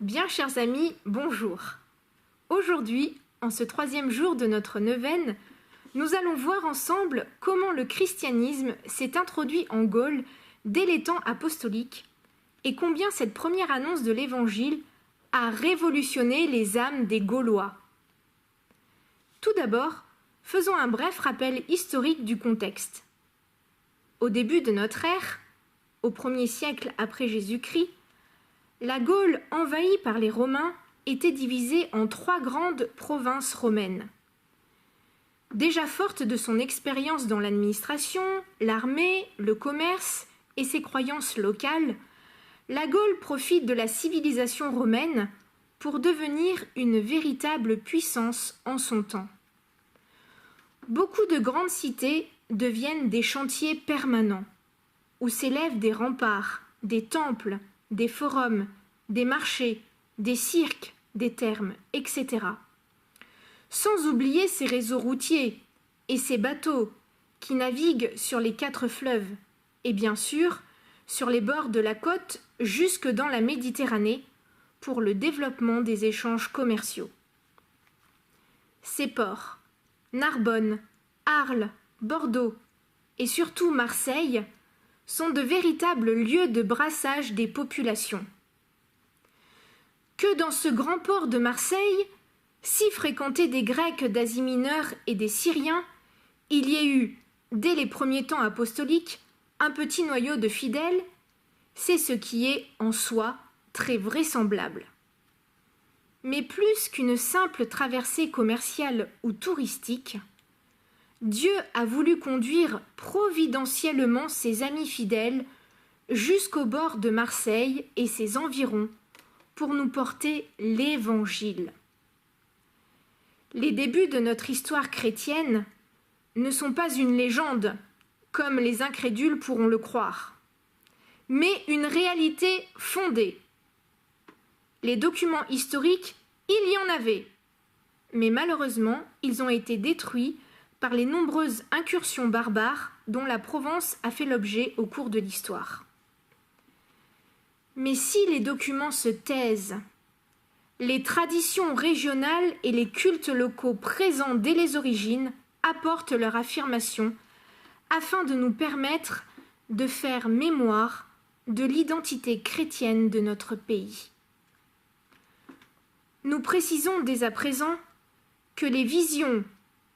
Bien chers amis, bonjour. Aujourd'hui, en ce 3e jour de notre neuvaine, nous allons voir ensemble comment le christianisme s'est introduit en Gaule dès les temps apostoliques et combien cette première annonce de l'Évangile a révolutionné les âmes des Gaulois. Tout d'abord, faisons un bref rappel historique du contexte. Au début de notre ère, au 1er siècle après Jésus-Christ, la Gaule, envahie par les Romains, était divisée en 3 grandes provinces romaines. Déjà forte de son expérience dans l'administration, l'armée, le commerce et ses croyances locales, la Gaule profite de la civilisation romaine pour devenir une véritable puissance en son temps. Beaucoup de grandes cités deviennent des chantiers permanents, où s'élèvent des remparts, des temples, des forums, des marchés, des cirques, des thermes, etc. Sans oublier ces réseaux routiers et ces bateaux qui naviguent sur les 4 fleuves et bien sûr sur les bords de la côte jusque dans la Méditerranée pour le développement des échanges commerciaux. Ces ports, Narbonne, Arles, Bordeaux et surtout Marseille, sont de véritables lieux de brassage des populations. Que dans ce grand port de Marseille, si fréquenté des Grecs d'Asie mineure et des Syriens, il y ait eu, dès les premiers temps apostoliques, un petit noyau de fidèles, c'est ce qui est, en soi, très vraisemblable. Mais plus qu'une simple traversée commerciale ou touristique, Dieu a voulu conduire providentiellement ses amis fidèles jusqu'au bord de Marseille et ses environs pour nous porter l'Évangile. Les débuts de notre histoire chrétienne ne sont pas une légende, comme les incrédules pourront le croire, mais une réalité fondée. Les documents historiques, il y en avait, mais malheureusement, ils ont été détruits par les nombreuses incursions barbares dont la Provence a fait l'objet au cours de l'histoire. Mais si les documents se taisent, les traditions régionales et les cultes locaux présents dès les origines apportent leur affirmation afin de nous permettre de faire mémoire de l'identité chrétienne de notre pays. Nous précisons dès à présent que les visions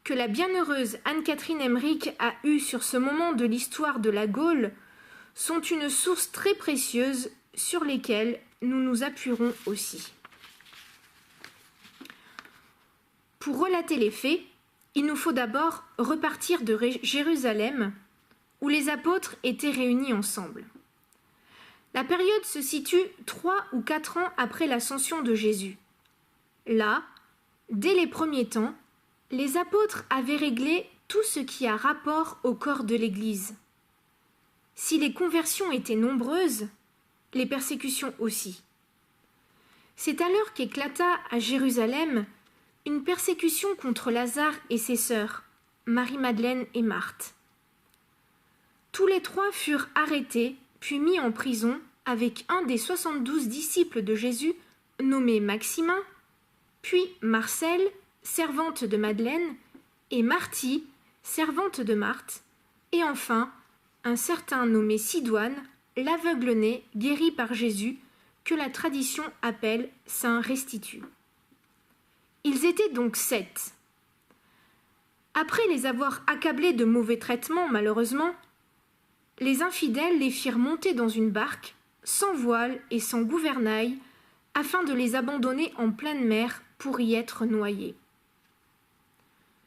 que la bienheureuse Anne-Catherine Emmerich a eues sur ce moment de l'histoire de la Gaule sont une source très précieuse sur lesquelles nous nous appuierons aussi. Pour relater les faits, il nous faut d'abord repartir de Jérusalem, où les apôtres étaient réunis ensemble. La période se situe 3 ou 4 ans après l'ascension de Jésus. Là, dès les premiers temps, les apôtres avaient réglé tout ce qui a rapport au corps de l'Église. Si les conversions étaient nombreuses, les persécutions aussi. C'est alors qu'éclata à Jérusalem une persécution contre Lazare et ses sœurs, Marie-Madeleine et Marthe. Tous les 3 furent arrêtés puis mis en prison avec un des 72 disciples de Jésus nommé Maximin, puis Marcelle, servante de Madeleine, et Marty, servante de Marthe, et enfin un certain nommé Sidoine, l'aveugle-né guéri par Jésus, que la tradition appelle Saint Restitut. Ils étaient donc 7. Après les avoir accablés de mauvais traitements, malheureusement, les infidèles les firent monter dans une barque, sans voile et sans gouvernail, afin de les abandonner en pleine mer pour y être noyés.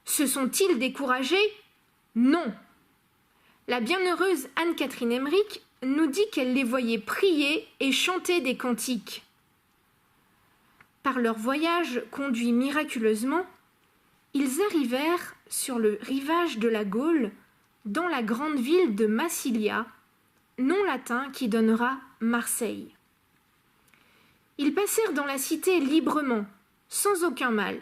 Se sont-ils découragés? Non. La bienheureuse Anne-Catherine Emmerich nous dit qu'elle les voyait prier et chanter des cantiques. Par leur voyage conduit miraculeusement, ils arrivèrent sur le rivage de la Gaule, dans la grande ville de Massilia, nom latin qui donnera Marseille. Ils passèrent dans la cité librement, sans aucun mal.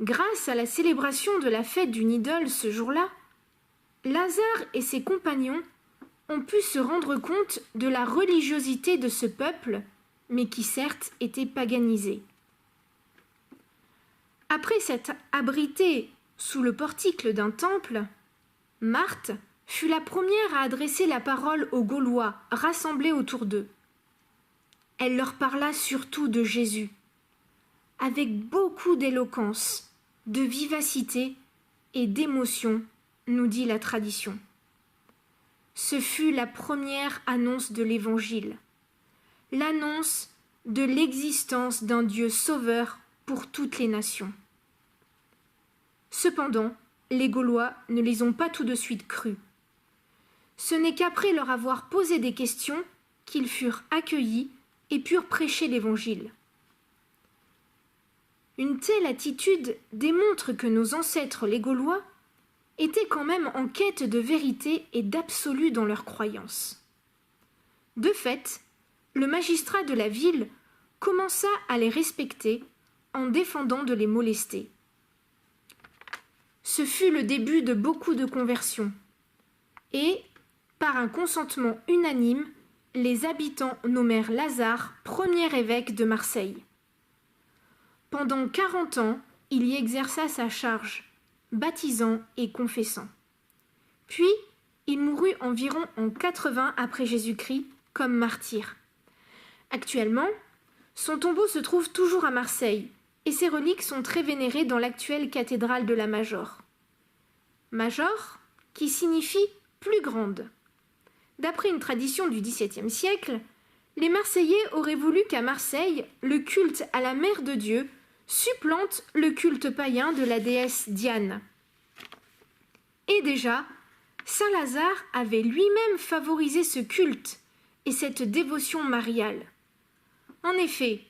Grâce à la célébration de la fête d'une idole ce jour-là, Lazare et ses compagnons ont pu se rendre compte de la religiosité de ce peuple mais qui certes était paganisée. Après s'être abritée sous le portique d'un temple, Marthe fut la première à adresser la parole aux Gaulois rassemblés autour d'eux. Elle leur parla surtout de Jésus, avec beaucoup d'éloquence, de vivacité et d'émotion, nous dit la tradition. Ce fut la première annonce de l'Évangile, l'annonce de l'existence d'un Dieu sauveur pour toutes les nations. Cependant, les Gaulois ne les ont pas tout de suite crus. Ce n'est qu'après leur avoir posé des questions qu'ils furent accueillis et purent prêcher l'Évangile. Une telle attitude démontre que nos ancêtres les Gaulois étaient quand même en quête de vérité et d'absolu dans leurs croyances. De fait, le magistrat de la ville commença à les respecter en défendant de les molester. Ce fut le début de beaucoup de conversions et, par un consentement unanime, les habitants nommèrent Lazare premier évêque de Marseille. Pendant 40 ans, il y exerça sa charge, baptisant et confessant. Puis, il mourut environ en 80 après Jésus-Christ comme martyr. Actuellement, son tombeau se trouve toujours à Marseille et ses reliques sont très vénérées dans l'actuelle cathédrale de la Major. Major, qui signifie plus grande. D'après une tradition du XVIIe siècle, les Marseillais auraient voulu qu'à Marseille, le culte à la Mère de Dieu supplante le culte païen de la déesse Diane. Et déjà, saint Lazare avait lui-même favorisé ce culte et cette dévotion mariale. En effet,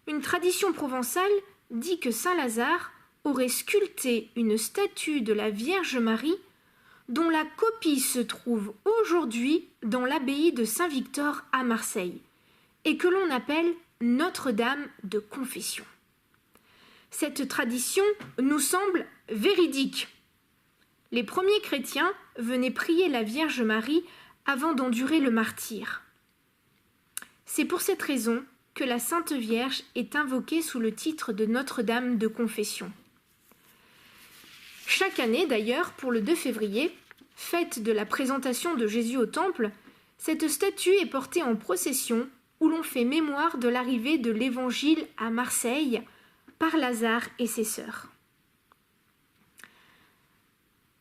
une tradition provençale dit que saint Lazare aurait sculpté une statue de la Vierge Marie dont la copie se trouve aujourd'hui dans l'abbaye de Saint-Victor à Marseille et que l'on appelle Notre-Dame de Confession. Cette tradition nous semble véridique. Les premiers chrétiens venaient prier la Vierge Marie avant d'endurer le martyre. C'est pour cette raison que la Sainte Vierge est invoquée sous le titre de Notre-Dame de Confession. Chaque année d'ailleurs, pour le 2 février, fête de la présentation de Jésus au Temple, cette statue est portée en procession où l'on fait mémoire de l'arrivée de l'Évangile à Marseille par Lazare et ses sœurs.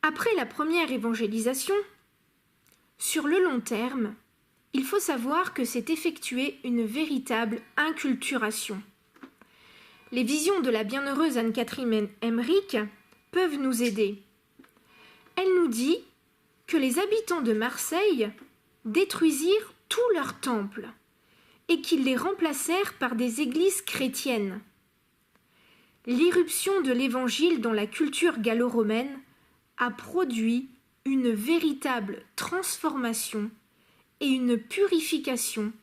Après la première évangélisation, sur le long terme, il faut savoir que s'est effectuée une véritable inculturation. Les visions de la bienheureuse Anne-Catherine Emmerich peuvent nous aider. Elle nous dit que les habitants de Marseille détruisirent tous leurs temples et qu'ils les remplacèrent par des églises chrétiennes. L'irruption de l'Évangile dans la culture gallo-romaine a produit une véritable transformation et une purification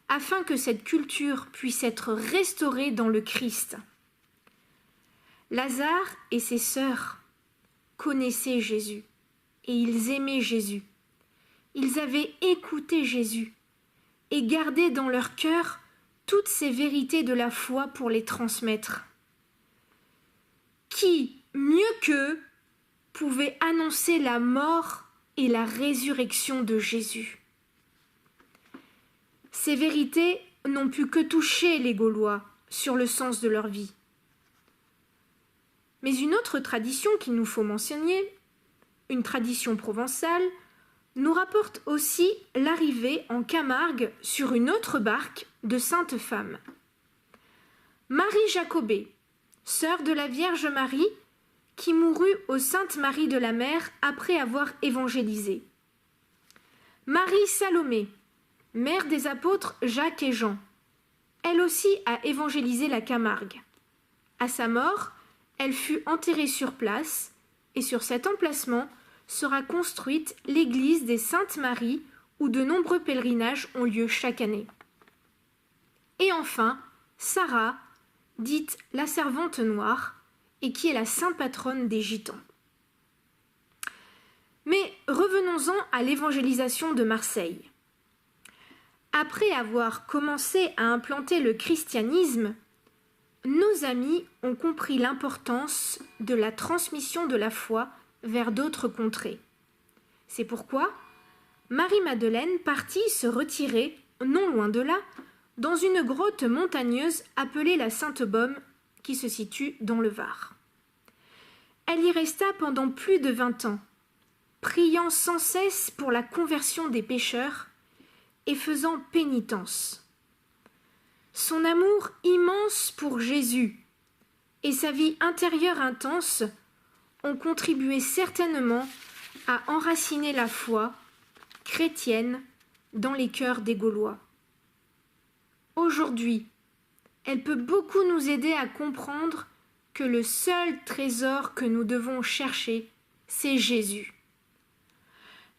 afin que cette culture puisse être restaurée dans le Christ. Lazare et ses sœurs connaissaient Jésus et ils aimaient Jésus. Ils avaient écouté Jésus et gardé dans leur cœur toutes ces vérités de la foi pour les transmettre. Qui, mieux qu'eux, pouvait annoncer la mort et la résurrection de Jésus? Ces vérités n'ont pu que toucher les Gaulois sur le sens de leur vie. Mais une autre tradition qu'il nous faut mentionner, une tradition provençale, nous rapporte aussi l'arrivée en Camargue sur une autre barque de saintes femmes. Marie Jacobée, sœur de la Vierge Marie, qui mourut aux Saintes Maries de la Mer après avoir évangélisé. Marie Salomé, mère des apôtres Jacques et Jean. Elle aussi a évangélisé la Camargue. À sa mort, elle fut enterrée sur place et sur cet emplacement sera construite l'église des Saintes Maries où de nombreux pèlerinages ont lieu chaque année. Et enfin, Sarah, dite la Servante Noire, et qui est la sainte patronne des Gitans. Mais revenons-en à l'évangélisation de Marseille. Après avoir commencé à implanter le christianisme, nos amis ont compris l'importance de la transmission de la foi vers d'autres contrées. C'est pourquoi Marie-Madeleine partit se retirer, non loin de là, dans une grotte montagneuse appelée la Sainte-Baume, qui se situe dans le Var. Elle y resta pendant plus de 20 ans, priant sans cesse pour la conversion des pécheurs et faisant pénitence. Son amour immense pour Jésus et sa vie intérieure intense ont contribué certainement à enraciner la foi chrétienne dans les cœurs des Gaulois. Aujourd'hui, elle peut beaucoup nous aider à comprendre que le seul trésor que nous devons chercher, c'est Jésus.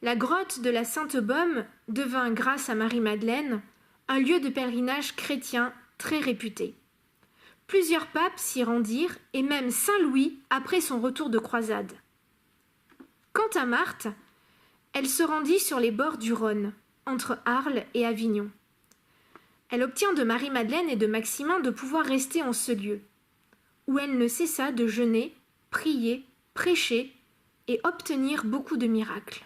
La grotte de la Sainte-Baume devint, grâce à Marie-Madeleine, un lieu de pèlerinage chrétien très réputé. Plusieurs papes s'y rendirent, et même Saint Louis après son retour de croisade. Quant à Marthe, elle se rendit sur les bords du Rhône, entre Arles et Avignon. Elle obtint de Marie-Madeleine et de Maximin de pouvoir rester en ce lieu, où elle ne cessa de jeûner, prier, prêcher et obtenir beaucoup de miracles.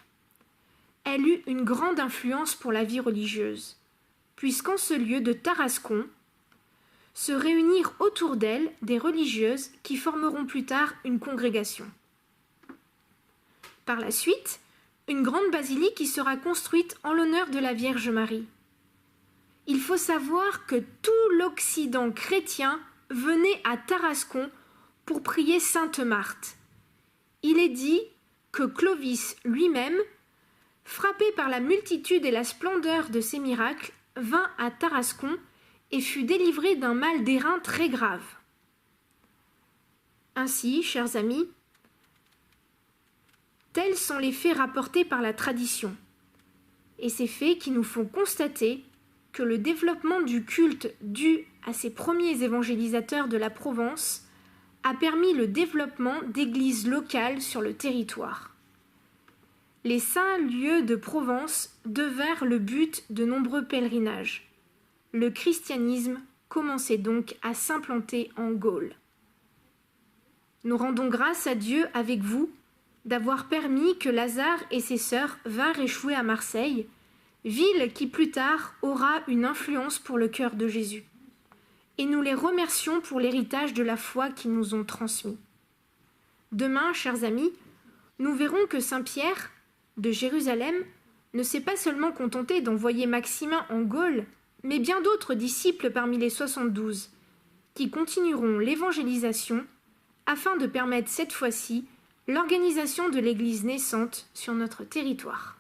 Elle eut une grande influence pour la vie religieuse, puisqu'en ce lieu de Tarascon se réunirent autour d'elle des religieuses qui formeront plus tard une congrégation. Par la suite, une grande basilique y sera construite en l'honneur de la Vierge Marie. Il faut savoir que tout l'Occident chrétien venait à Tarascon pour prier Sainte Marthe. Il est dit que Clovis lui-même, frappé par la multitude et la splendeur de ces miracles, vint à Tarascon et fut délivré d'un mal des reins très grave. Ainsi, chers amis, tels sont les faits rapportés par la tradition, et ces faits qui nous font constater que le développement du culte dû à ces premiers évangélisateurs de la Provence a permis le développement d'églises locales sur le territoire. Les saints lieux de Provence devinrent le but de nombreux pèlerinages. Le christianisme commençait donc à s'implanter en Gaule. Nous rendons grâce à Dieu avec vous d'avoir permis que Lazare et ses sœurs vinrent échouer à Marseille, ville qui plus tard aura une influence pour le cœur de Jésus. Et nous les remercions pour l'héritage de la foi qu'ils nous ont transmis. Demain, chers amis, nous verrons que Saint Pierre, de Jérusalem, ne s'est pas seulement contenté d'envoyer Maximin en Gaule, mais bien d'autres disciples parmi les 72, qui continueront l'évangélisation afin de permettre cette fois-ci l'organisation de l'Église naissante sur notre territoire.